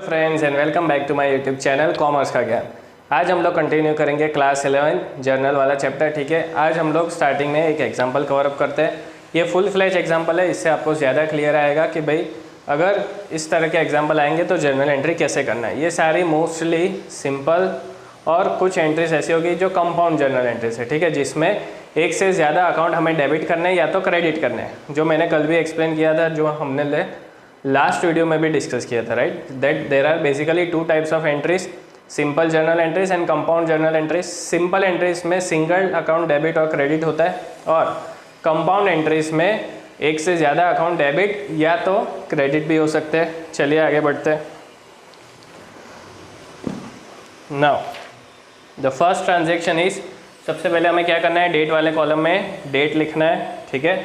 Friends and welcome back to my YouTube channel commerce का ज्ञान। आज हम लोग कंटिन्यू करेंगे क्लास 11 जर्नल वाला चैप्टर। ठीक है, आज हम लोग स्टार्टिंग में एक एग्जांपल कवर अप करते हैं। ये फुल फ्लैश एग्जांपल है, इससे आपको ज़्यादा क्लियर आएगा कि भाई अगर इस तरह के एग्जांपल आएंगे तो जर्नल एंट्री कैसे करना है। ये सारी मोस्टली सिंपल और कुछ एंट्रीज ऐसी होगी जो कंपाउंड जर्नल एंट्रीज है। ठीक है, जिसमें एक से ज़्यादा अकाउंट हमें डेबिट करने हैं या तो क्रेडिट करने हैं, जो मैंने कल भी एक्सप्लेन किया था, जो हमने लास्ट वीडियो में भी डिस्कस किया था। Right, that there are basically two types of entries, simple journal entries and compound journal entries. Simple entries में सिंगल अकाउंट डेबिट और क्रेडिट होता है, और कंपाउंड एंट्रीज में एक से ज़्यादा अकाउंट डेबिट या तो क्रेडिट भी हो सकते हैं। चलिए आगे बढ़ते हैं। Now the first transaction is, सबसे पहले हमें क्या करना है, डेट वाले कॉलम में डेट लिखना है। ठीक है,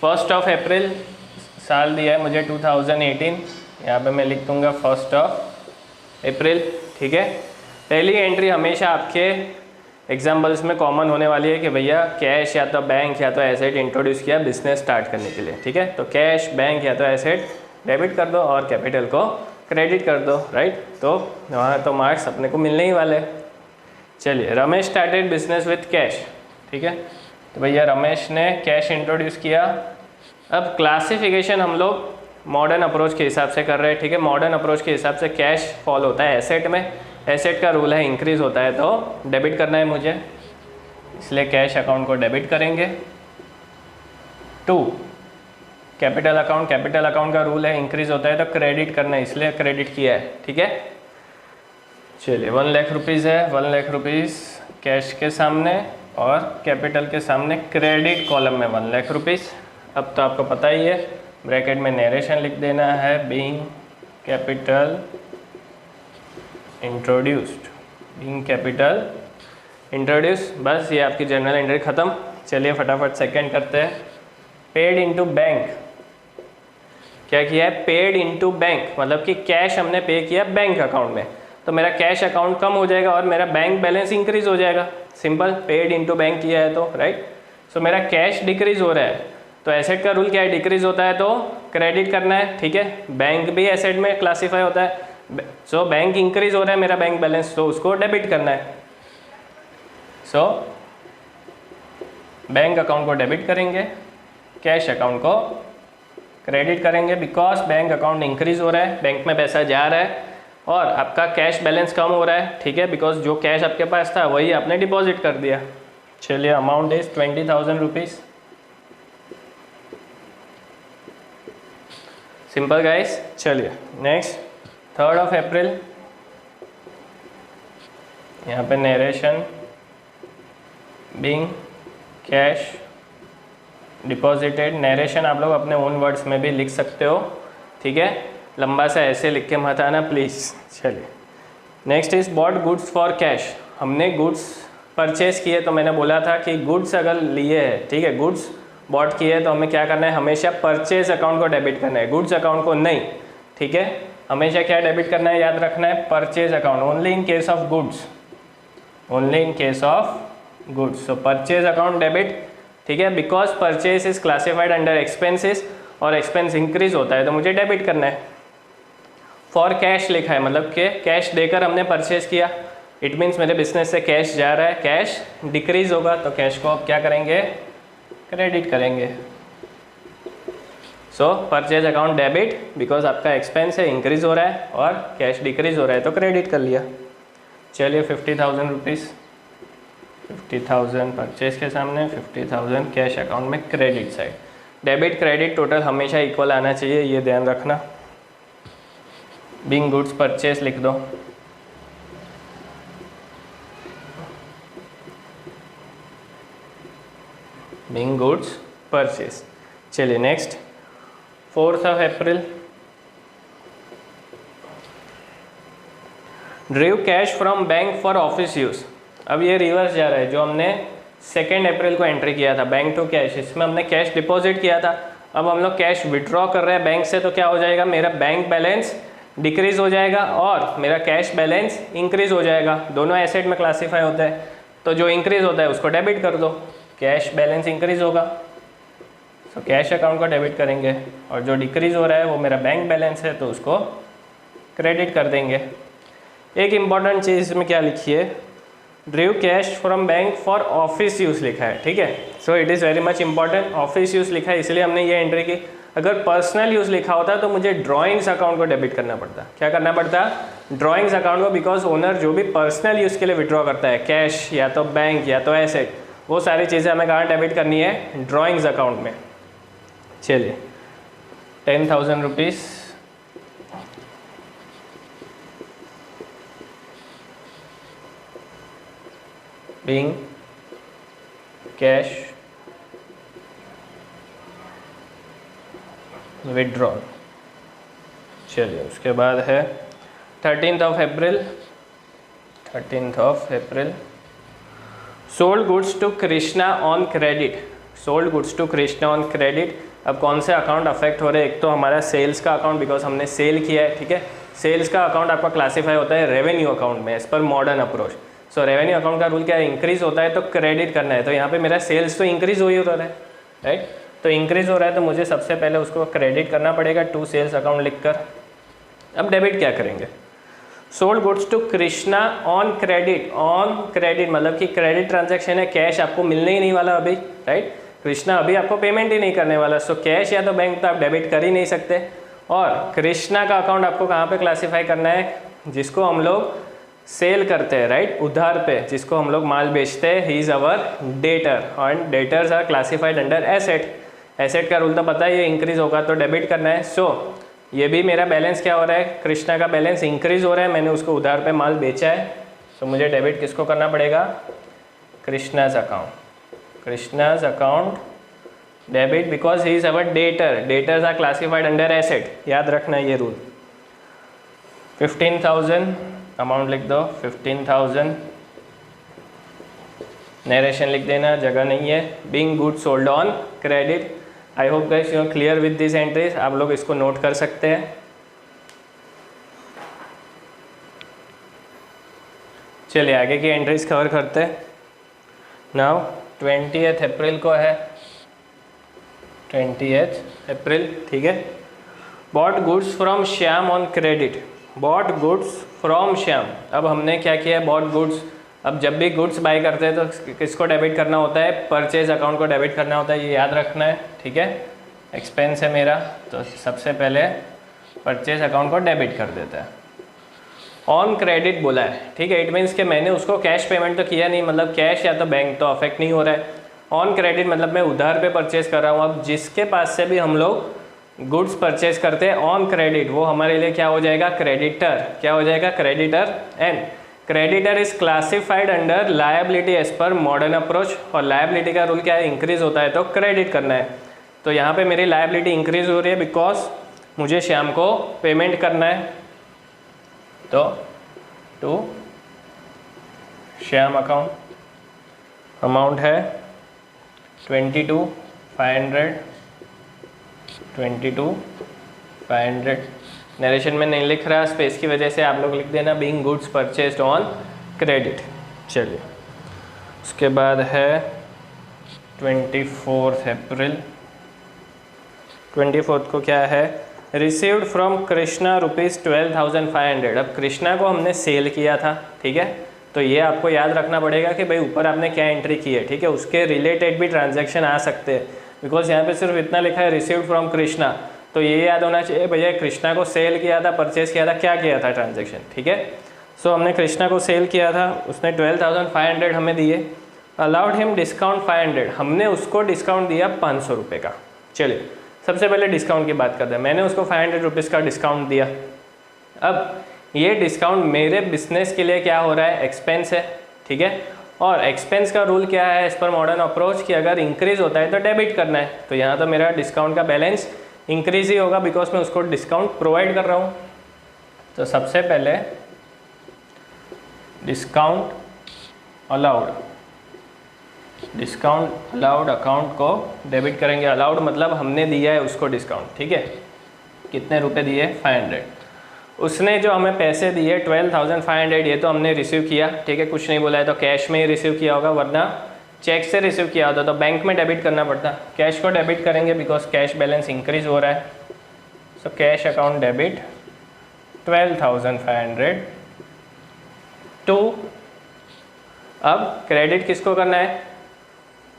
1 अप्रैल साल दिया है मुझे 2018, यहाँ पे मैं लिख दूँगा 1 अप्रैल। ठीक है, पहली एंट्री हमेशा आपके एग्जाम्पल्स में कॉमन होने वाली है कि भैया कैश या तो बैंक या तो एसेट इंट्रोड्यूस किया बिजनेस स्टार्ट करने के लिए। ठीक है, तो कैश, बैंक या तो एसेट डेबिट कर दो और कैपिटल को क्रेडिट कर दो। राइट, तो वहाँ तो मार्क्स अपने को मिलने ही वाले। चलिए, Ramesh started business with cash. ठीक है, तो भैया रमेश ने कैश इंट्रोड्यूस किया। अब क्लासिफिकेशन हम लोग मॉडर्न अप्रोच के हिसाब से कर रहे हैं। ठीक है, मॉडर्न अप्रोच के हिसाब से कैश फॉल होता है एसेट में। एसेट का रूल है इंक्रीज होता है तो डेबिट करना है मुझे, इसलिए कैश अकाउंट को डेबिट करेंगे। 2 कैपिटल अकाउंट, कैपिटल अकाउंट का रूल है इंक्रीज होता है तो क्रेडिट करना है, इसलिए क्रेडिट किया है। ठीक है, चलिए 1 लाख रुपीज़ है, 1 लाख रुपीज़ कैश के सामने और कैपिटल के सामने क्रेडिट कॉलम में 1 लाख रुपीज़। अब तो आपको पता ही है, ब्रैकेट में नरेशन लिख देना है, being capital introduced, being capital introduce. बस ये आपकी जर्नल एंट्री ख़त्म। चलिए फटाफट सेकंड करते हैं। पेड इनटू बैंक, क्या किया है, पेड इनटू बैंक, मतलब कि कैश हमने पे किया बैंक अकाउंट में, तो मेरा कैश अकाउंट कम हो जाएगा और मेरा बैंक बैलेंस इंक्रीज हो जाएगा। सिंपल, पेड इनटू बैंक किया है तो राइट। सो मेरा कैश डिक्रीज हो रहा है, तो एसेट का रूल क्या है, डिक्रीज होता है तो क्रेडिट करना है। ठीक है, बैंक भी एसेट में क्लासीफाई होता है। सो बैंक इंक्रीज हो रहा है मेरा बैंक बैलेंस, तो उसको डेबिट करना है। सो बैंक अकाउंट को डेबिट करेंगे, कैश अकाउंट को क्रेडिट करेंगे, बिकॉज बैंक अकाउंट इंक्रीज हो रहा है, बैंक में पैसा जा रहा है और आपका कैश बैलेंस कम हो रहा है। ठीक है, बिकॉज जो कैश आपके पास था वही आपने डिपॉजिट कर दिया। चलिए, amount is 20,000 rupees. Simple guys. चलिए नेक्स्ट, 3 अप्रैल, यहाँ पे narration, being cash deposited. Narration आप लोग अपने ओन वर्ड्स में भी लिख सकते हो। ठीक है, लंबा सा ऐसे लिख के मत आना प्लीज़। चलिए next is bought goods for cash. हमने गुड्स परचेज किए, तो मैंने बोला था कि गुड्स अगर लिए है, ठीक है, गुड्स बॉट किए तो हमें क्या करना है, हमेशा परचेज अकाउंट को डेबिट करना है, गुड्स अकाउंट को नहीं। ठीक है, हमेशा क्या डेबिट करना है, याद रखना है, purchase account, only in case of goods, only in case of goods. So purchase account debit. ठीक है, because purchase is classified under expenses और एक्सपेंस इंक्रीज होता है तो मुझे डेबिट करना है। फॉर कैश लिखा है, मतलब कि कैश देकर हमने परचेज किया, इट मीन्स मेरे बिजनेस से कैश जा रहा है, कैश डिक्रीज होगा तो कैश को अब क्या करेंगे, क्रेडिट करेंगे। सो परचेज अकाउंट डेबिट, बिकॉज आपका एक्सपेंस है इंक्रीज हो रहा है और कैश डिक्रीज हो रहा है तो क्रेडिट कर लिया। चलिए 50,000 रुपीज़, 50,000 परचेज के सामने, 50,000 कैश अकाउंट में credit side. Debit credit total हमेशा इक्वल आना चाहिए, ये ध्यान रखना। बीइंग गुड्स परचेज लिख दो। Being goods purchase. चलिए next, 4 April, drew cash from bank for office use. अब ये रिवर्स जा रहा है, जो हमने 2 अप्रैल को एंट्री किया था बैंक टू कैश, इसमें हमने कैश डिपॉजिट किया था। अब हम लोग कैश विड्रॉ कर रहे हैं बैंक से, तो क्या हो जाएगा, मेरा बैंक बैलेंस डिक्रीज हो जाएगा और मेरा कैश बैलेंस इंक्रीज हो जाएगा। दोनों एसेट में क्लासीफाई होता है, तो जो इंक्रीज होता है उसको डेबिट कर दो, कैश बैलेंस इंक्रीज होगा। कैश अकाउंट को डेबिट करेंगे और जो डिक्रीज हो रहा है वो मेरा बैंक बैलेंस है तो उसको क्रेडिट कर देंगे। एक इम्पॉर्टेंट चीज़ इसमें क्या लिखी है, ड्रीव cash from bank for office use लिखा है, ठीक है। So it is very much important, office use लिखा है इसलिए हमने ये एंट्री की। अगर पर्सनल यूज़ लिखा होता तो मुझे ड्राइंग्स अकाउंट को डेबिट करना पड़ता। क्या करना पड़ता, ड्राइंग्स अकाउंट को, बिकॉज ओनर जो भी पर्सनल यूज़ के लिए विड्रॉ करता है, कैश या तो बैंक या तो एसेट, वो सारी चीज़ें हमें कहाँ डेबिट करनी है, ड्राइंग्स अकाउंट में। चलिए 10,000 रुपीज़ being कैश विड्रॉल। चलिए उसके बाद है 13th of April sold goods to Krishna on credit. Sold goods to Krishna on credit. अब कौन से अकाउंट अफेक्ट हो रहे हैं, एक तो हमारा सेल्स का अकाउंट, बिकॉज हमने सेल किया है, ठीक है। सेल्स का अकाउंट आपका क्लासीफाई होता है रेवेन्यू अकाउंट में एज पर मॉडर्न अप्रोच। सो रेवेन्यू अकाउंट का रूल क्या है, इंक्रीज होता है तो क्रेडिट करना है। तो यहाँ पे मेरा सेल्स तो इंक्रीज हो ही रहा है, राइट। तो इंक्रीज हो रहा है तो मुझे सबसे पहले उसको क्रेडिट करना पड़ेगा टू सेल्स अकाउंट लिखकर। अब डेबिट क्या करेंगे, sold goods to Krishna on credit. On credit मतलब कि क्रेडिट ट्रांजैक्शन है, कैश आपको मिलने ही नहीं वाला अभी, राइट। कृष्णा अभी आपको पेमेंट ही नहीं करने वाला, सो कैश या तो बैंक तो आप डेबिट कर ही नहीं सकते। और कृष्णा का अकाउंट आपको कहाँ पे क्लासीफाई करना है, जिसको हम लोग सेल करते हैं, राइट, उधार पे, जिसको हम लोग माल बेचते हैं, he is our debtor and debtors are classified under asset. Asset का रूल तो पता है, ये इंक्रीज होगा तो डेबिट करना है। सो ये भी मेरा बैलेंस क्या हो रहा है, कृष्णा का बैलेंस इंक्रीज हो रहा है, मैंने उसको उधार पे माल बेचा है। सो मुझे डेबिट किसको करना पड़ेगा, Krishna's account. Krishna's account debit because he is our debtor. Debtors are classified under asset, याद रखना ये रूल। 15,000 अमाउंट लिख दो, 15,000। नरेशन लिख देना, जगह नहीं है। Being good sold on credit. I hope guys you are clear with this entries. आप लोग इसको नोट कर सकते हैं। चलिए आगे की एंट्रीज कवर करते हैं। नाउ 20th अप्रैल को है, 20th अप्रैल, ठीक है। Bought goods from Shyam on credit. Bought goods from Shyam. अब हमने क्या किया है, बॉट गुड्स। अब जब भी गुड्स बाय करते हैं तो किसको डेबिट करना होता है, परचेज अकाउंट को डेबिट करना होता है, ये याद रखना है, ठीक है। एक्सपेंस है मेरा, तो सबसे पहले परचेज अकाउंट को डेबिट कर देता है। ऑन क्रेडिट बोला है, ठीक है। इट मीन्स कि मैंने उसको कैश पेमेंट तो किया नहीं, मतलब कैश या तो बैंक तो अफेक्ट नहीं हो रहा है। ऑन क्रेडिट मतलब मैं उधार पे परचेज कर रहा हूँ। अब जिसके पास से भी हम लोग गुड्स परचेज करते हैं ऑन क्रेडिट, वो हमारे लिए क्या हो जाएगा, क्रेडिटर। क्या हो जाएगा, creditor. And creditor is classified under liability as per modern approach. और लायबिलिटी का रूल क्या है, इंक्रीज होता है तो क्रेडिट करना है। तो यहाँ पे मेरी लायबिलिटी इंक्रीज हो रही है बिकॉज मुझे श्याम को पेमेंट करना है। तो टू श्याम अकाउंट अमाउंट है 22,500। नरेशन में नहीं लिख रहा, स्पेस की वजह से आप लोग लिख देना being goods purchased on credit. चलिए उसके बाद है 24th अप्रैल। 24th को क्या है, रिसीव्ड फ्रॉम कृष्णा ₹12,500। अब कृष्णा को हमने सेल किया था, ठीक है। तो ये आपको याद रखना पड़ेगा कि भाई ऊपर आपने क्या एंट्री की है, ठीक है। उसके रिलेटेड भी ट्रांजैक्शन आ सकते हैं, बिकॉज यहाँ पे सिर्फ इतना लिखा है रिसीव्ड फ्रॉम कृष्णा। तो ये याद होना चाहिए भैया कृष्णा को सेल किया था, परचेज किया था, क्या किया था ट्रांजैक्शन, ठीक है। सो हमने कृष्णा को सेल किया था, उसने 12,500 हमें दिए। अलाउड हिम डिस्काउंट 500, हमने उसको डिस्काउंट दिया 500 रुपये का। चलिए सबसे पहले डिस्काउंट की बात करते हैं। मैंने उसको 500 रुपीज़ का डिस्काउंट दिया। अब ये डिस्काउंट मेरे बिजनेस के लिए क्या हो रहा है, एक्सपेंस है, ठीक है। और एक्सपेंस का रूल क्या है एज पर मॉडर्न अप्रोच कि अगर इंक्रीज होता है तो डेबिट करना है। तो यहाँ तो मेरा डिस्काउंट का बैलेंस इंक्रीज ही होगा बिकॉज मैं उसको डिस्काउंट प्रोवाइड कर रहा हूँ। तो सबसे पहले डिस्काउंट अलाउड अकाउंट को डेबिट करेंगे। अलाउड मतलब हमने दिया है उसको डिस्काउंट, ठीक है। कितने रुपए दिए, 500। उसने जो हमें पैसे दिए 12,500, ये तो हमने रिसीव किया, ठीक है। कुछ नहीं बोला है तो कैश में ही रिसीव किया होगा, वरना चेक से रिसीव किया होता तो बैंक में डेबिट करना पड़ता। कैश को डेबिट करेंगे बिकॉज कैश बैलेंस इंक्रीज हो रहा है। So cash account debit 12,500 to, अब क्रेडिट किसको करना है,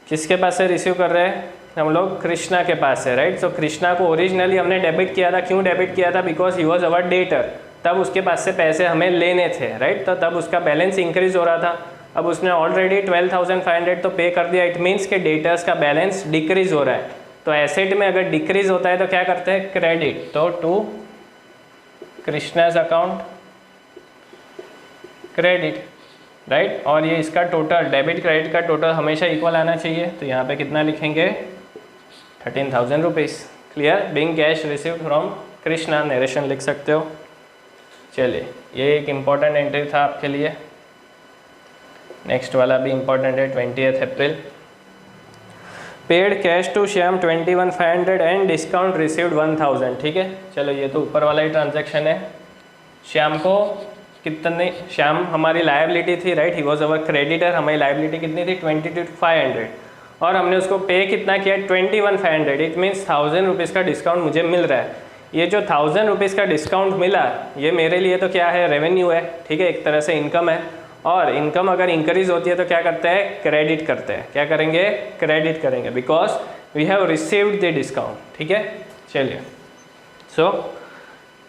किसके पास से रिसीव कर रहे हैं हम लोग, कृष्णा के पास से, राइट। सो कृष्णा को ओरिजिनली हमने डेबिट किया था, क्यों डेबिट किया था, because he was our debtor, तब उसके पास से पैसे हमें लेने थे, राइट। तो तब उसका बैलेंस इंक्रीज हो रहा था, अब उसने ऑलरेडी 12,500 तो पे कर दिया, इट मीन्स के डेटर्स का बैलेंस डिक्रीज हो रहा है। तो एसेट में अगर डिक्रीज होता है तो क्या करते हैं, क्रेडिट, तो to Krishna's account credit, right. और ये इसका टोटल डेबिट क्रेडिट का टोटल हमेशा इक्वल आना चाहिए, तो यहाँ पे कितना लिखेंगे, 13,000 rupees. Clear, being cash received from Krishna, narration लिख सकते हो। चलिए, ये एक इम्पॉर्टेंट एंट्री था आपके लिए। नेक्स्ट वाला भी इम्पॉर्टेंट है, 20 April, paid cash to Shyam 21,500 and discount received 1,000। ठीक है, चलो ये तो ऊपर वाला ही ट्रांजैक्शन है। श्याम को कितने, श्याम हमारी लायबिलिटी थी, right, he was our creditor, हमारी लायबिलिटी कितनी थी, 22,500, और हमने उसको पे कितना किया, 21,500, इट मीन्स 1,000 रुपीज़ का डिस्काउंट मुझे मिल रहा है। ये जो 1,000 रुपीज़ का डिस्काउंट मिला, ये मेरे लिए तो क्या है, रेवेन्यू है, ठीक है, एक तरह से इनकम है। और इनकम अगर इंक्रीज होती है तो क्या करते हैं, क्रेडिट करते हैं, क्या करेंगे, क्रेडिट करेंगे, because we have received the discount. ठीक है, चलिए, so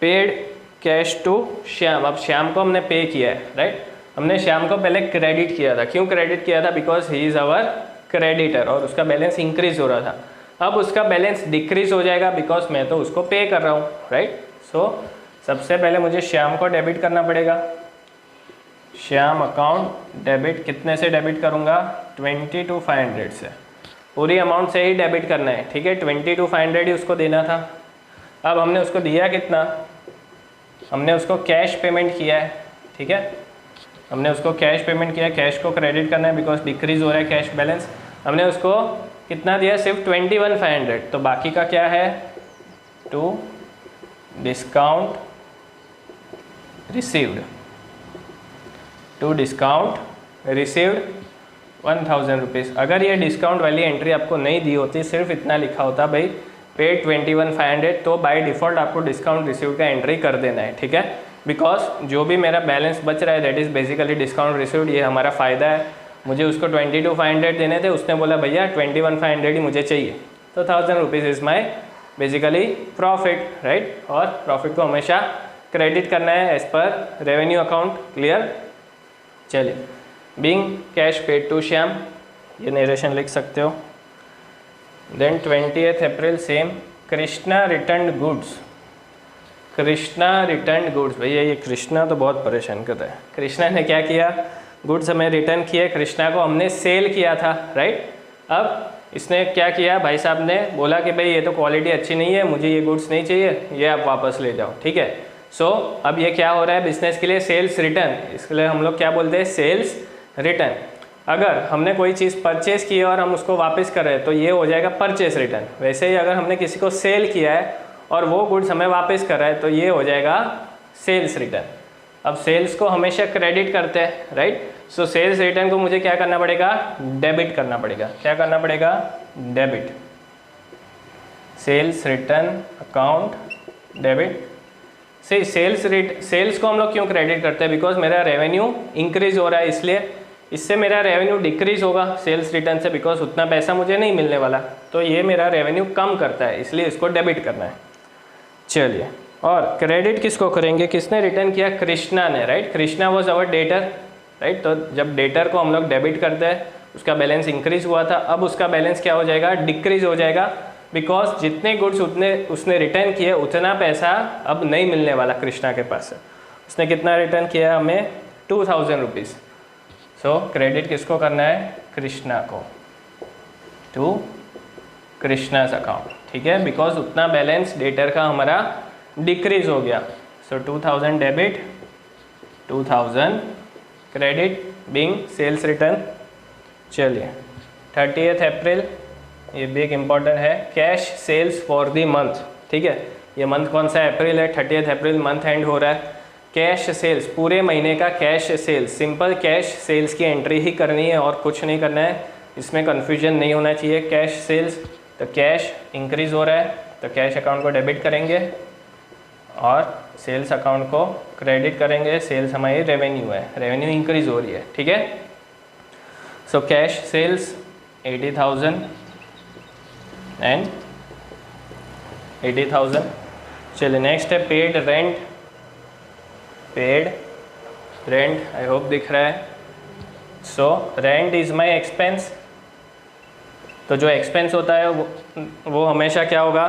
paid cash to Shyam, अब श्याम को हमने पे किया है, राइट। हमने श्याम को पहले क्रेडिट किया था, क्यों क्रेडिट किया था, because he is our creditor, और उसका बैलेंस इंक्रीज हो रहा था। अब उसका बैलेंस डिक्रीज हो जाएगा, बिकॉज मैं तो उसको पे कर रहा हूँ, राइट। सो सबसे पहले मुझे श्याम को डेबिट करना पड़ेगा, श्याम अकाउंट डेबिट, कितने से डेबिट करूँगा, 22,500 से, पूरी अमाउंट से ही डेबिट करना है। ठीक है, 22,500 ही उसको देना था। अब हमने उसको दिया कितना, हमने उसको कैश पेमेंट किया है, ठीक है, हमने उसको कैश पेमेंट किया, कैश को क्रेडिट करना है बिकॉज डिक्रीज हो रहा है कैश बैलेंस। हमने उसको कितना दिया, सिर्फ 21,500, तो बाकी का क्या है, to discount received, to discount received 1,000 rupees. अगर ये डिस्काउंट वाली एंट्री आपको नहीं दी होती, सिर्फ इतना लिखा होता भाई पेड 21,500, तो बाय डिफ़ॉल्ट आपको डिस्काउंट रिसीव्ड का एंट्री कर देना है। ठीक है, बिकॉज जो भी मेरा बैलेंस बच रहा है that is basically discount received, ये हमारा फ़ायदा है। मुझे उसको 22,500 देने थे, उसने बोला भैया 21,500 ही मुझे चाहिए, तो 1,000 rupees is my basically profit, right. और प्रॉफिट को हमेशा क्रेडिट करना है as per revenue account. Clear, चलिए, being cash paid to Shyam, ये नरेशन लिख सकते हो। Then 20 April same, Krishna return goods, Krishna return goods. भैया ये कृष्णा तो बहुत परेशान कर रहा है। कृष्णा ने क्या किया, गुड्स हमें रिटर्न किए, कृष्णा को हमने सेल किया था, राइट। अब इसने क्या किया, भाई साहब ने बोला कि भाई ये तो क्वालिटी अच्छी नहीं है, मुझे ये गुड्स नहीं चाहिए, ये आप वापस ले जाओ। ठीक है, सो अब ये क्या हो रहा है बिजनेस के लिए, सेल्स रिटर्न, इसके लिए हम लोग क्या बोलते हैं, सेल्स रिटर्न। अगर हमने कोई चीज़ परचेज की है और हम उसको वापस कर रहे हैं तो ये हो जाएगा परचेज रिटर्न। वैसे ही अगर हमने किसी को सेल किया है और वो गुड्स हमें वापस कर रहा है तो ये हो जाएगा सेल्स रिटर्न। अब सेल्स को हमेशा क्रेडिट करते हैं, राइट। सो सेल्स रिटर्न को मुझे क्या करना पड़ेगा, डेबिट करना पड़ेगा। क्या करना पड़ेगा, debit, sales return account debit. से सेल्स को हम लोग क्यों क्रेडिट करते हैं, बिकॉज मेरा रेवेन्यू इंक्रीज हो रहा है, इसलिए इससे मेरा रेवेन्यू डिक्रीज होगा सेल्स रिटर्न से, बिकॉज उतना पैसा मुझे नहीं मिलने वाला, तो ये मेरा रेवेन्यू कम करता है, इसलिए इसको डेबिट करना है। चलिए, और क्रेडिट किसको करेंगे, किसने रिटर्न किया, कृष्णा ने, right. Krishna was our debtor, right. तो जब डेटर को हम लोग डेबिट करते हैं, उसका बैलेंस इंक्रीज हुआ था, अब उसका बैलेंस क्या हो जाएगा, डिक्रीज हो जाएगा, बिकॉज जितने गुड्स उसने रिटर्न किए उतना पैसा अब नहीं मिलने वाला कृष्णा के पास है। उसने कितना रिटर्न किया, हमें 2,000 रुपीज़। सो क्रेडिट किसको करना है, कृष्णा को, टू कृष्णाज अकाउंट। ठीक है, बिकॉज उतना बैलेंस डेटर का हमारा डिक्रीज हो गया। So 2,000 debit, 2,000 credit, being sales return. चलिए, 30 अप्रैल, ये भी एक इम्पॉर्टेंट है, cash sales for the month. ठीक है, ये मंथ कौन सा है, अप्रैल है, 30 अप्रैल मंथ एंड हो रहा है। कैश सेल्स, पूरे महीने का cash sales, simple cash sales की एंट्री ही करनी है और कुछ नहीं करना है, इसमें कन्फ्यूजन नहीं होना चाहिए। कैश सेल्स, तो कैश इंक्रीज हो रहा है तो कैश अकाउंट को डेबिट करेंगे, और सेल्स अकाउंट को क्रेडिट करेंगे। सेल्स हमारी रेवेन्यू है, रेवेन्यू इंक्रीज हो रही है, ठीक है। So cash sales 80,000 and 80,000। चलिए नेक्स्ट है paid rent. Paid rent I hope दिख रहा है। So rent is my expense. तो जो एक्सपेंस होता है वो हमेशा क्या होगा,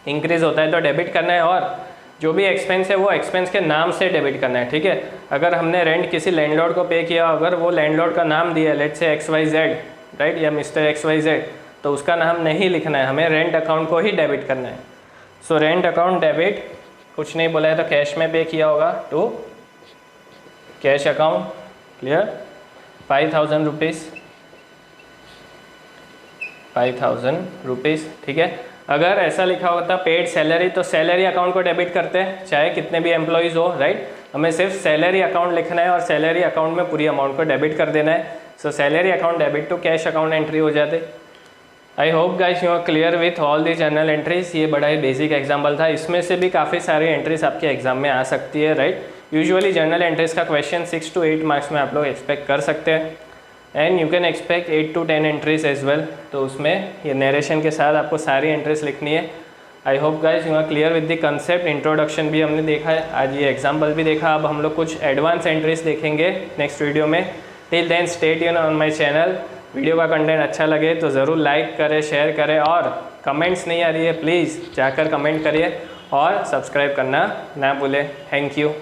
इंक्रीज होता है, तो डेबिट करना है। और जो भी एक्सपेंस है वो एक्सपेंस के नाम से डेबिट करना है, ठीक है। अगर हमने रेंट किसी लैंडलॉर्ड को पे किया, अगर वो लैंडलॉर्ड का नाम दिया लेट्स से XYZ, राइट, या मिस्टर XYZ, तो उसका नाम नहीं लिखना है, हमें रेंट अकाउंट को ही डेबिट करना है। सो रेंट अकाउंट डेबिट, कुछ नहीं बोला है तो कैश में पे किया होगा to cash account. Clear. 5,000 rupees, 5,000 rupees, ठीक है। अगर ऐसा लिखा होता पेड सैलरी, तो सैलरी अकाउंट को डेबिट करते हैं चाहे कितने भी एम्प्लॉयज़ हो, राइट। हमें सिर्फ सैलरी अकाउंट लिखना है और सैलरी अकाउंट में पूरी अमाउंट को डेबिट कर देना है। So salary account debit to cash account entry हो जाते। I hope guys you are clear with all the journal entries. ये बड़ा ही बेसिक एग्जाम्पल था, इसमें से भी काफ़ी सारी एंट्रीज आपके एग्जाम में आ सकती है, राइट। यूजुअली जर्नल एंट्रीज का क्वेश्चन 6 to 8 मार्क्स में आप लोग एक्सपेक्ट कर सकते हैं and you can expect 8 to 10 entries as well. तो उसमें ये नरेशन के साथ आपको सारी एंट्रीज लिखनी है। I hope guys you are clear with the concept. Introduction भी हमने देखा है, आज ये एग्जाम्पल भी देखा। अब हम लोग कुछ एडवांस एंट्रीज देखेंगे नेक्स्ट वीडियो में। Till then stay tuned on my channel. Video का कंटेंट अच्छा लगे तो ज़रूर लाइक करें, शेयर करें, और कमेंट्स नहीं आ रही है प्लीज़ जाकर कमेंट करिए और सब्सक्राइब करना ना भूलें। Thank you.